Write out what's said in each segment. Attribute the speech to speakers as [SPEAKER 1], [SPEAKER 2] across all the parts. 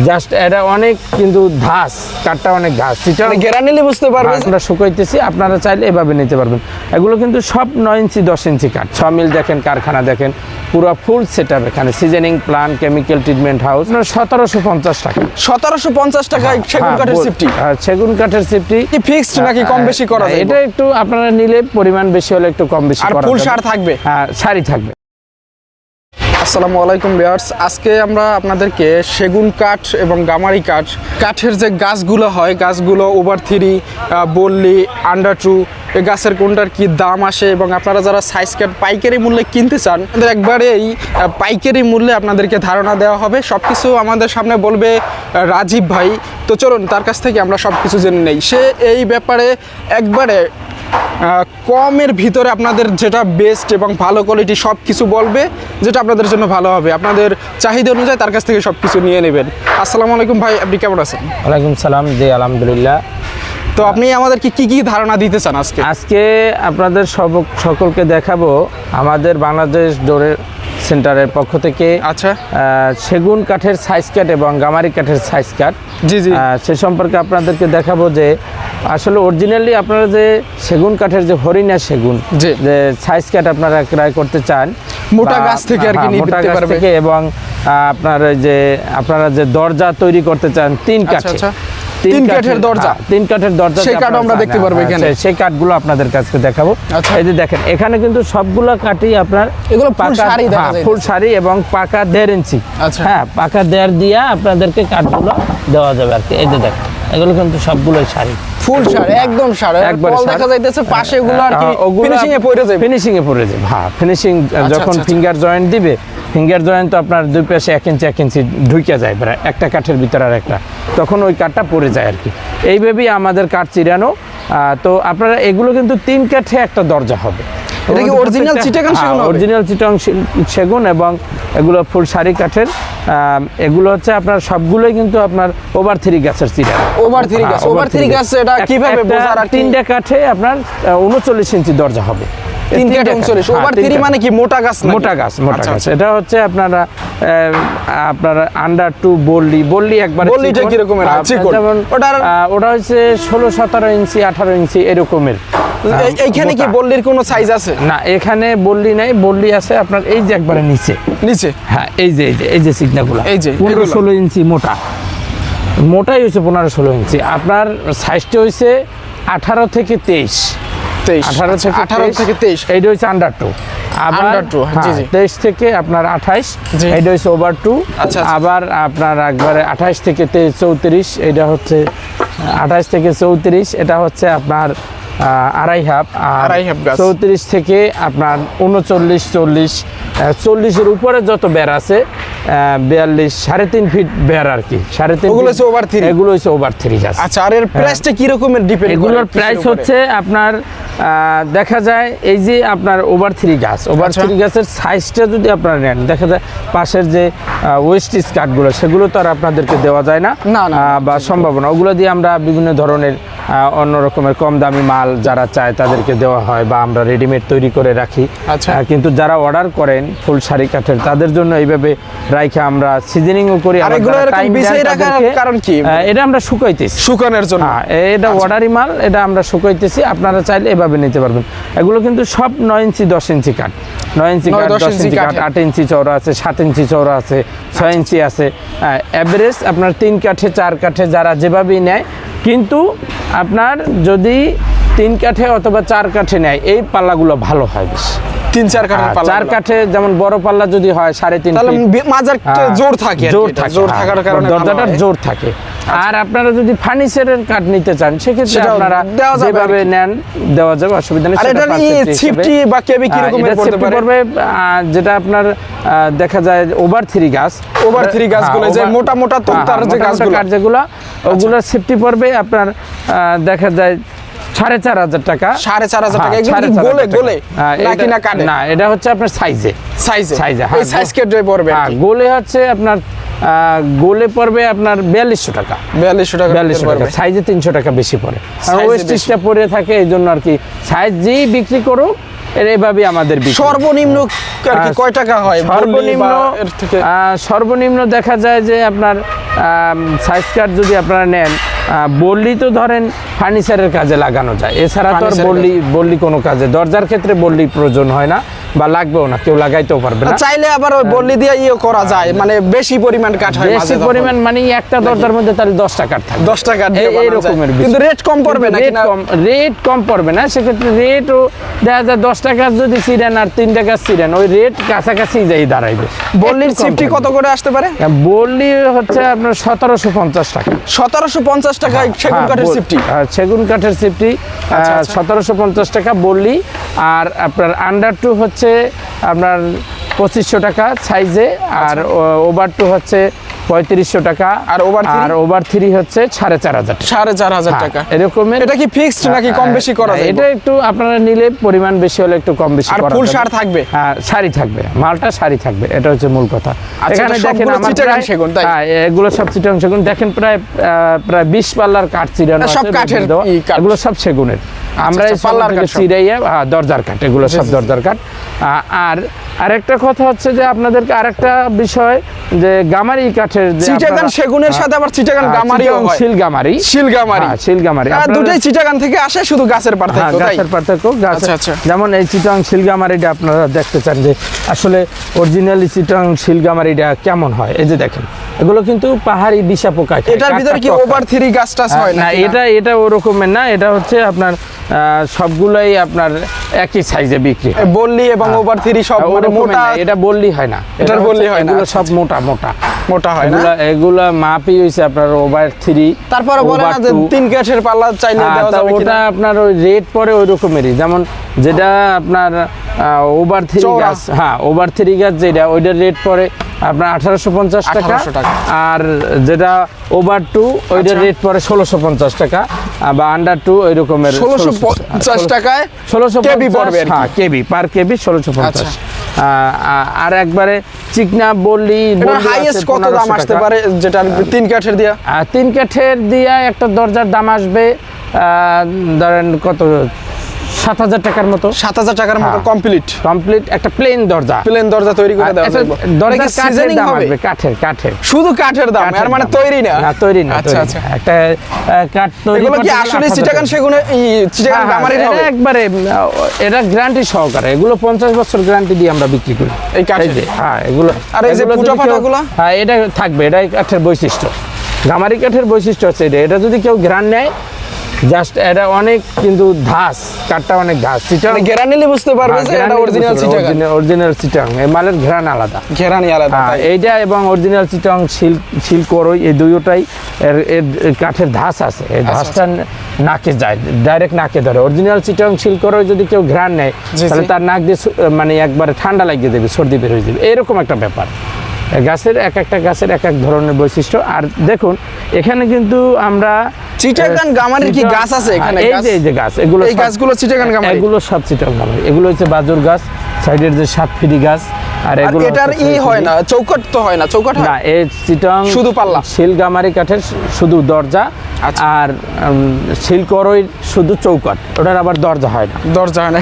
[SPEAKER 1] Just এটা অনেক কিন্তু ঘাস, কাঠটা অনেক ঘাস,
[SPEAKER 2] ঘেরা নিলে বুঝতে পারবেন।
[SPEAKER 1] আমরা শুকাইতেছি, আপনারা চাইলে এভাবে নিতে পারবেন। এগুলো কিন্তু সব 9 ইঞ্চি 10 ইঞ্চি কাঠ। 6 মিল দেখেন, কারখানা দেখেন, পুরো ফুল সেট আপ। এখানে seasoning plant, chemical treatment house. 1750 টাকা।
[SPEAKER 2] 1750 টাকায় সেগুন কাঠের সিফটি।
[SPEAKER 1] সেগুন কাঠের সিফটি
[SPEAKER 2] কি ফিক্সড নাকি কম বেশি করা যায়?
[SPEAKER 1] এটা একটু আপনারা নিলে পরিমাণ বেশি হলে একটু কম বেশি করা যাবে। আর
[SPEAKER 2] ফুল সার থাকবে?
[SPEAKER 1] হ্যাঁ, সারি থাকবে।
[SPEAKER 2] আসসালামু আলাইকুম ভিউয়ার্স, আজকে আমরা আপনাদেরকে সেগুন কাঠ এবং গামারি কাঠের যে গাছগুলো হয়, গাছগুলো ওভার 3, বল্লি, আন্ডার 2, এই গাছের কোনটার কি দাম আসে এবং আপনারা যারা সাইজ কাঠ পাইকারি মূল্যে কিনতে চান, আমাদের একবারেই পাইকারি মূল্যে আপনাদেরকে ধারণা দেওয়া হবে। সব কিছু আমাদের সামনে বলবে রাজীব ভাই। তো চলুন তার কাছ থেকে আমরা সব কিছু জেনে নেই। সে এই ব্যাপারে একবারে কমের ভিতরে আপনাদের যেটা বেস্ট এবং ভালো কোয়ালিটি সব কিছু বলবে, যেটা আপনাদের জন্য ভালো হবে। আপনাদের চাহিদা অনুযায়ী তার কাছ থেকে সব কিছু নিয়ে নেবেন। আসসালামু আলাইকুম ভাই, আপনি কেমন আছেন?
[SPEAKER 1] ওয়ালাইকুম সালাম। জি আলহামদুলিল্লাহ।
[SPEAKER 2] তো আপনি আমাদেরকে কি ধারণা দিতে চান আজকে?
[SPEAKER 1] আজকে আপনাদের সকলকে দেখাবো আমাদের বাংলাদেশ ডোরের সেন্টারের পক্ষ থেকে
[SPEAKER 2] আচ্ছা
[SPEAKER 1] সেগুন কাঠের সাইজ কাঠ এবং গামারি কাঠের সাইজ কাঠ।
[SPEAKER 2] জি জি,
[SPEAKER 1] সে সম্পর্কে আপনাদেরকে দেখাবো যে আসলে অরিজিনালি আপনারা যে সেগুন কাঠের যে হরিণা সেগুন যে সাইজ কাঠ আপনারা ক্রয় করতে চান
[SPEAKER 2] মোটা গাছ থেকে আর কি নিতে পারবে,
[SPEAKER 1] এবং আপনারা যে দরজা তৈরি করতে চান 3 কাঠে,
[SPEAKER 2] 3 কাঠের দরজা,
[SPEAKER 1] 3 কাঠের দরজা,
[SPEAKER 2] সেই কাঠ আমরা দেখতে পারবো এখানে।
[SPEAKER 1] সেই কাঠগুলো আপনাদের কাছে দেখাবো। এই যে দেখেন, এখানে কিন্তু সবগুলো কাঠই আপনার
[SPEAKER 2] এগুলো ফুল
[SPEAKER 1] সারি এবং পাকা 1.5 ইঞ্চি। হ্যাঁ, পাকা 1.5 দিয়া আপনাদেরকে কাঠগুলো দেওয়া যাবে আর কি। এই যে দেখেন, এগুলো কিন্তু সবগুলোই সারি,
[SPEAKER 2] ফুল সার, একদম সার। একবার দেখা যাইতেছে পাশে এগুলো আর কি ফিনিশিং এ পড়ে যাবে,
[SPEAKER 1] হ্যাঁ ফিনিশিং। যখন ফিঙ্গার জয়েন্ট দিবে, ফিঙ্গার জয়েন্ট তো আপনার দুই পাশে 1 ইঞ্চি 1 ইঞ্চি ঢুকে যায় প্রায় একটা কাঠের ভিতরে আর একটা, তখন ওই কাঠটা পড়ে যায় আর কি। এইভাবেই আমাদের কাঠ চিরানো। তো আপনারা এগুলো কিন্তু 3 কাঠে একটা দরজা হবে।
[SPEAKER 2] এটা কি অরিজিনাল চিটাগাং সেগুন?
[SPEAKER 1] অরিজিনাল চিটাগাং সেগুন এবং এগুলো ফুল সারি কাঠের। এগুলো হচ্ছে আপনার সবগুলোই কিন্তু আপনার ওভার 3 গাছের চিরা।
[SPEAKER 2] ওভার 3 গাছ এটা কিভাবে বোঝার?
[SPEAKER 1] 3টা কাঠে আপনার 39 ইঞ্চি দরজা হবে।
[SPEAKER 2] 3 কাঠ 39। ওভার 3 মানে কি মোটা গাছ?
[SPEAKER 1] মোটা গাছ। এটা হচ্ছে আপনার আন্ডার 2 বল্লি একবার।
[SPEAKER 2] বল্লিটা কি রকমের?
[SPEAKER 1] যেমন ওটা হচ্ছে 16-17 ইঞ্চি 18 ইঞ্চি এরকমের।
[SPEAKER 2] এইখানে কি বল্লির কোনো সাইজ আছে?
[SPEAKER 1] না, এখানে বল্লি নাই। বল্লি আছে আপনার এই যে একবারে নিচে। হ্যাঁ, এই যে সিগনাগুলো 15-16 ইঞ্চি মোটাই হয়েছে 15-16 ইঞ্চি। আপনার সাইজটা হয়েছে 18 থেকে 23। 18 থেকে 23 এইটা হচ্ছে আন্ডার 2। আবার 23 থেকে আপনার 28 এইটা হচ্ছে ওভার 2। আবার আপনার একবারে 28 থেকে 34 এইটা হচ্ছে 28 থেকে 34, এটা হচ্ছে আপনার আড়াই হাফ। আর 34 থেকে আপনার 39, 40 উপরে যত বের আছে 42, 3.5 ফিট বের আর কি। 3.5 এগুলো হচ্ছে ওভার 3 গাছ।
[SPEAKER 2] আচ্ছা, আর এর প্রাইসটা কি রকমের ডিপেন্ড?
[SPEAKER 1] এগুলোর প্রাইস হচ্ছে আপনার দেখা যায় এই যে আপনার ওভার 3 গাছ, ওভার 3 গাছের সাইজটা যদি আপনারা নেন, দেখা যায় পাশের যে ওয়েস্টিজ কাঠগুলো সেগুলো তো আর আপনাদেরকে দেওয়া যায় না বা সম্ভাবনা। ওগুলো দিয়ে আমরা বিভিন্ন ধরনের অন্য রকমের কম দামি মাল যারা চায় তাদেরকে দেওয়া হয় বা আমরা রেডিমেড তৈরি করে রাখি। কিন্তু যারা অর্ডার করেন ফুল সারি কাঠের, তাদের জন্য এইভাবে রাইখা আমরা সিজনিংও করি।
[SPEAKER 2] কারণ কি?
[SPEAKER 1] এটা আমরা শুকাইতেছি,
[SPEAKER 2] শুকানোর জন্য।
[SPEAKER 1] এটা অর্ডারি মাল, এটা আমরা শুকাইতেছি। আপনারা চাইলে এভাবে নিতে পারবেন। এগুলো কিন্তু সব 9 ইঞ্চি 10 ইঞ্চি কাঠ। 9 ইঞ্চি কাঠ, 10 ইঞ্চি কাঠ, 8 ইঞ্চি চওড়া আছে, 7 ইঞ্চি চওড়া আছে, 6 ইঞ্চি আছে। এভারেজ আপনার 3 কাঠে 4 কাঠে যারা যেভাবেই নেয়। কিন্তু আপনার যদি 3 কাঠে অথবা 4 কাঠে নেয়, এই পাল্লাগুলো ভালো হয় বেশ।
[SPEAKER 2] 3-4 কাঠের পাল্লা,
[SPEAKER 1] 4 কাঠে যেমন বড় পাল্লা যদি হয় 3.5
[SPEAKER 2] তাহলে মাজার জোর থাকে, জোর থাকার কারণে
[SPEAKER 1] দরজাটার জোর থাকে। আর আপনারা যদি ফার্নিচারের কাঠ নিতে চান, সেক্ষেত্রে আপনারা যেভাবে নেন দেওয়া যাবে, অসুবিধা নেই।
[SPEAKER 2] আর এটা সিফটি বা কেবি কি রকমের পড়তে পারে?
[SPEAKER 1] যেটা আপনার দেখা যায় ওভার 3 গাছ,
[SPEAKER 2] গাছগুলো যে মোটা মোটা তোতার যে গাছগুলো,
[SPEAKER 1] যেগুলো ওগুলোর সেফটি পড়বে আপনার দেখা যায় 4,500 টাকা।
[SPEAKER 2] 4,500 টাকা। গোলে নাকি না কাটে?
[SPEAKER 1] না, এটা হচ্ছে আপনার সাইজে।
[SPEAKER 2] এই সাইজ কেটে পড়বে।
[SPEAKER 1] গোলে হচ্ছে আপনার গোলে পড়বে আপনার 4200 টাকা। 4200 টাকা। সাইজে 300 টাকা বেশি পড়ে। আর ওয়েস্টিজটা পড়ে থাকে, এই জন্য আর কি সাইজ যেই বিক্রি করুক এইভাবে আমাদের
[SPEAKER 2] সর্বনিম্ন কয় টাকা হয়?
[SPEAKER 1] সর্বনিম্ন দেখা যায় যে আপনার সাইজ কাঠ যদি আপনারা নেন, বললি তো ধরেন ফার্নিচারের কাজে লাগানো যায়, এছাড়া তো আর বললি কোনো কাজে, দরজার ক্ষেত্রে বললি প্রয়োজন হয় না বা লাগবেও না, কেউ লাগাইতেও পারবে না।
[SPEAKER 2] চাইলে আবার ওই বললি দিয়ে করা যায়, মানে বেশি পরিমাণ কাঠ হয়,
[SPEAKER 1] বেশি পরিমাণ মানে একটা দরজার মধ্যে তাহলে 10টা কাঠ থাকবে,
[SPEAKER 2] 10টা কাঠ দিয়ে
[SPEAKER 1] এই রকমের।
[SPEAKER 2] কিন্তু রেট কম পড়বে না,
[SPEAKER 1] রেট কম পড়বে না, সেক্ষেত্রে রেটও দেখা যায় 10টা কাঠ যদি ছিলেন আর 3টা কাঠ ছিলেন, ওই রেট কাছাকাছি যাই দাঁড়াইবে।
[SPEAKER 2] বললির সিফটি কত করে আসতে পারে?
[SPEAKER 1] বললি হচ্ছে আপনার 1750 টাকা।
[SPEAKER 2] 1750 টাকা সেগুন কাঠের সিফটি?
[SPEAKER 1] সেগুন কাঠের সিফটি 1750 টাকা বললি। আর আপনার আন্ডার 2 হচ্ছে আপনার 2500 টাকা সাইজে, আর ওভার 2 হচ্ছে 3500 টাকা,
[SPEAKER 2] আর
[SPEAKER 1] ওভার 3 হচ্ছে 4500
[SPEAKER 2] 4500 টাকা
[SPEAKER 1] এরকমের।
[SPEAKER 2] এটা কি ফিক্সড নাকি কম বেশি করা যায়?
[SPEAKER 1] এটা একটু আপনারা নিলে পরিমাণ বেশি হলে একটু কম বেশি করা যাবে।
[SPEAKER 2] আর ফুল সার থাকবে?
[SPEAKER 1] হ্যাঁ, সারি থাকবে, মালটা সারি থাকবে, এটা হচ্ছে মূল কথা।
[SPEAKER 2] এখানে দেখেন আমার চিটাগাং সেগুন, তাই?
[SPEAKER 1] হ্যাঁ, এগুলো সব চিটাগাং সেগুন। দেখেন প্রায় 20 পাল্লার কাঠ চিরানো আছে,
[SPEAKER 2] সব কাঠের,
[SPEAKER 1] এগুলো সব সেগুনের। আমরা এই পাল্লার কাঠ চিরাইয়া দরজার কাঠ, এগুলো সব দরজার কাঠ। আর আরেকটা কথা হচ্ছে যে আপনাদেরকে আরেকটা বিষয়, যে গামারি কাঠের
[SPEAKER 2] চিটাগাং সেগুনের সাথে আবার চিটাগাং গামারিও হয়,
[SPEAKER 1] শিলগামারি।
[SPEAKER 2] দুটোই চিটাগাং থেকে আসে, শুধু গাছের পার্থক্য, তাই?
[SPEAKER 1] গাছের পার্থক্য।
[SPEAKER 2] আচ্ছা।
[SPEAKER 1] যেমন এই চিটাগাং শিলগামারিটা আপনারা দেখতে চান যে আসলে অরিজিনালি চিটাগাং শিলগামারিটা কেমন হয়, এই যে দেখেন, এগুলো কিন্তু পাহাড়ি বিশা পোকা।
[SPEAKER 2] এটার ভিতরে কি ওভার 3 গাছ টাছ হয় না?
[SPEAKER 1] এটা ওরকমের না, এটা হচ্ছে আপনার সবগুলাই আপনার একই সাইজে বিক্রি হয়।
[SPEAKER 2] বললি এবং ওভার 3 সব মোটা?
[SPEAKER 1] এটা বললি হয় না,
[SPEAKER 2] এটার বললি হয় না,
[SPEAKER 1] এগুলো সব মোটা হয় না। এগুলো মাপই হইছে আপনার ওভার 3।
[SPEAKER 2] তারপরে বলে না যে 3 কাঠের পাল্লা চাইলে দেওয়া যাবে কিনা?
[SPEAKER 1] ওটা আপনার ওই রেট পরে ওই রকমেরই, যেমন যেটা আপনার ওভার 3 গাছ, ওভার 3 গাছ যেটা, ওইটার রেট পরে আপনার 1850 টাকা। আর যেটা ওভার 2 ওইটার রেট পরে 1650 টাকা, বা আন্ডার 2 ওই রকমের
[SPEAKER 2] 1650 টাকায়
[SPEAKER 1] 1650
[SPEAKER 2] কেবি পড়বে।
[SPEAKER 1] হ্যাঁ, কেবি পার কেবি 1650। আর একবারে চিকনা বললি
[SPEAKER 2] হাইয়েস্ট কত দাম আসতে পারে যেটা 3 কাঠের দিয়া?
[SPEAKER 1] 3 কাঠের দিয়া একটা দরজার দাম আসবে ধরেন কত, 7000 টাকার মতো।
[SPEAKER 2] 7000 টাকার মতো কমপ্লিট একটা
[SPEAKER 1] প্লেন দরজা
[SPEAKER 2] তৈরি করে দেওয়া যাবে।
[SPEAKER 1] দরজার কাঠের দাম আসবে, কাঠের
[SPEAKER 2] শুধু কাঠের দাম, আর মানে তৈরি না?
[SPEAKER 1] না, তৈরি না।
[SPEAKER 2] আচ্ছা।
[SPEAKER 1] একটা কাঠ তৈরি
[SPEAKER 2] এগুলো কি আসলে চিটাগাং সেগুনে এই চিটাগাং গামারির হবে?
[SPEAKER 1] একবারে এটা গ্যারান্টি সহকারে, এগুলো 50 বছর গ্যারান্টি দিয়ে আমরা বিক্রি করি এই কাঠে। হ্যাঁ, এগুলো।
[SPEAKER 2] আর এই যে ফুটা ফাটাগুলো?
[SPEAKER 1] হ্যাঁ, এটা থাকবে, এটা কাঠের বৈশিষ্ট্য, গামারি কাঠের বৈশিষ্ট্য হচ্ছে এটা যদি কেউ ঘ্রাণ নেয়, জাস্ট এটা অনেক কিন্তু ধাস, কাঠটা অনেক ধাস।
[SPEAKER 2] মানে ঘেরা নিলে বুঝতে পারবে যে এটা
[SPEAKER 1] অরিজিনাল চিটাগাং। এই মালের ঘ্রাণ আলাদা,
[SPEAKER 2] ঘেরানি আলাদা।
[SPEAKER 1] এইটা এবং অরিজিনাল চিটাগাং শিল করই, এই দুইটাই এর কাঠের ধাস আছে, এই ধাসটা নাকে যায়, ডাইরেক্ট নাকে ধরে। অরিজিনাল চিটাগাং শিল করই যদি কেউ ঘ্রাণ নেয়, তাহলে তার নাক দিয়ে মানে একবারে ঠান্ডা লাগিয়ে দেবে, সর্দি বের হয়ে যাবে, এরকম একটা ব্যাপার। গাছের একটা গাছের এক ধরনের বৈশিষ্ট্য। আর দেখুন এখানে কিন্তু আমরা
[SPEAKER 2] চিটাগাং গামারির কি গাছ আছে এখানে?
[SPEAKER 1] এই যে গাছ, এগুলো
[SPEAKER 2] এই গাছগুলো চিটাগাং গামারি?
[SPEAKER 1] এগুলো সব চিটাগাং গামারি। এগুলো হচ্ছে বাজুর গাছ, সাইডের যে 7 ফিরি গাছ। আর এগুলো
[SPEAKER 2] এটার হয় না, চৌকাঠ তো হয় না? চৌকাঠ হয়
[SPEAKER 1] না, এই চিটাগাং
[SPEAKER 2] শুধু পাল্লা,
[SPEAKER 1] শিলগামারি কাঠের শুধু দরজা। আর শিলকরই শুধু চৌকাঠ, ওটার আবার দরজা হয় না।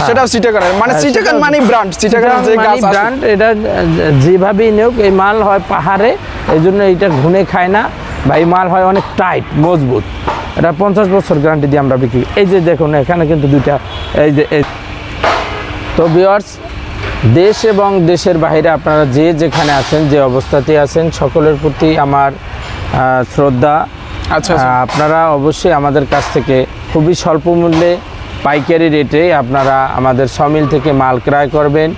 [SPEAKER 2] সেটাও চিটাগাং। মানে চিটাগাং মানে ব্র্যান্ড, চিটাগাং যে গাছ
[SPEAKER 1] ব্র্যান্ড, এটা যেভাবেই নেওক, এই মাল হয় পাহাড়ে, এই জন্য এইটা ঘুনে খায় না, বা এই মাল হয় অনেক টাইট মজবুত। এটা 50 বছর গ্যারান্টি দিয়ে আমরা বিক্রি। এই যে দেখুন এখানে কিন্তু দুইটা, এই যে। তো ভিউয়ার্স, দেশ এবং দেশের বাইরে আপনারা যে যেখানে আছেন, যে অবস্থাতে আছেন, সকলের প্রতি আমার শ্রদ্ধা। আপনারা অবশ্যই আমাদের কাছ থেকে খুবই স্বল্প মূল্যে পাইকারি রেটে আপনারা আমাদের সমিল থেকে মাল ক্রয় করবেন।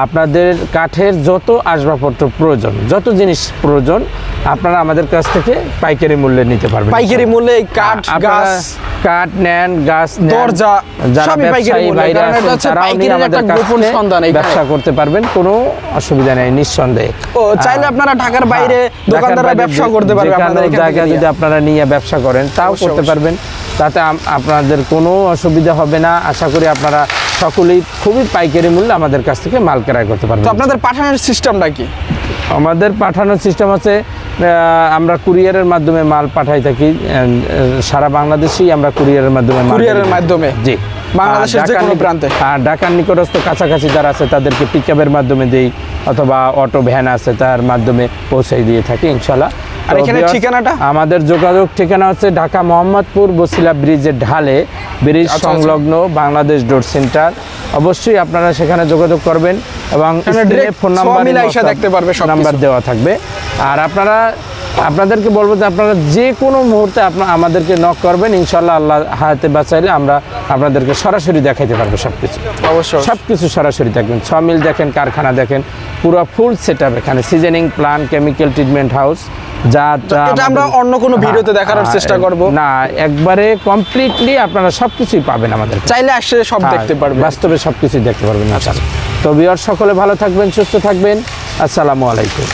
[SPEAKER 1] আপনাদের কাঠের যত আসবাবপত্র প্রয়োজন, যত জিনিস প্রয়োজন, আপনারা আমাদের কাছ থেকে পাইকারি মূল্যে নিতে পারবেন।
[SPEAKER 2] পাইকারি মূল্যে
[SPEAKER 1] কাঠ নেন, গাছ নেন,
[SPEAKER 2] দরজা,
[SPEAKER 1] যারা ব্যবসায়ী বাইরে আছেন তারাও আমাদের কাছ থেকে ব্যবসা করতে পারবেন, কোনো অসুবিধা নেই, নিঃসন্দেহে।
[SPEAKER 2] চাইলে আপনারা ঢাকার বাইরে দোকানদাররা ব্যবসা করতে পারবে, আপনাদের
[SPEAKER 1] জায়গা যদি আপনারা নিয়ে ব্যবসা করেন তাও করতে পারবেন, তাতে আপনাদের কোনো অসুবিধা হবে না। আশা করি আপনারা সকলেই খুবই পাইকারি মূল্যে আমাদের কাছ থেকে মাল ক্রয় করতে পারবেন।
[SPEAKER 2] আপনাদের পাঠানোর সিস্টেমটা কি?
[SPEAKER 1] আমাদের পাঠানোর সিস্টেম আছে, আমরা কুরিয়ারের মাধ্যমে মাল পাঠাই থাকি, সারা বাংলাদেশেই আমরা কুরিয়ারের মাধ্যমে জি,
[SPEAKER 2] বাংলাদেশের যে কোনো প্রান্তে।
[SPEAKER 1] আর ঢাকার নিকটস্থ কাছাকাছি যারা আছে তাদেরকে পিকআপের মাধ্যমে দেই, অথবা অটো ভ্যান আছে তার মাধ্যমে পৌঁছাই দিয়ে থাকি ইনশাল্লাহ।
[SPEAKER 2] আর এখানে ঠিকানাটা?
[SPEAKER 1] আমাদের যোগাযোগ ঠিকানা হচ্ছে ঢাকা মোহাম্মদপুর বসিলা ব্রিজের ঢালে, ব্রিজ সংলগ্ন বাংলাদেশ ডোর সেন্টার। অবশ্যই আপনারা সেখানে যোগাযোগ করবেন এবং ফোন নাম্বার দেওয়া থাকবে। আর আপনাদেরকে বলবো যে আপনারা যে কোনো মুহূর্তে আমাদেরকে নক করবেন, ইনশাল্লাহ আল্লাহ হায়াতে বাঁচাইলে আমরা আপনাদেরকে সরাসরি দেখাইতে পারবো সবকিছু।
[SPEAKER 2] অবশ্যই
[SPEAKER 1] সবকিছু সরাসরি দেখবেন, মিল দেখেন, কারখানা দেখেন, পুরো ফুল সেটআপ। এখানে seasoning plant, chemical treatment house, যা
[SPEAKER 2] এটা আমরা অন্য কোনো ভিডিওতে দেখানোর চেষ্টা করব
[SPEAKER 1] না, একবারে কমপ্লিটলি আপনারা সবকিছুই পাবেন আমাদের।
[SPEAKER 2] চাইলে আসলে সব দেখতে পারবেন,
[SPEAKER 1] বাস্তবে সবকিছুই দেখতে পারবেন। তো ভিউয়ার সকলে ভালো থাকবেন, সুস্থ থাকবেন। আসসালামু আলাইকুম।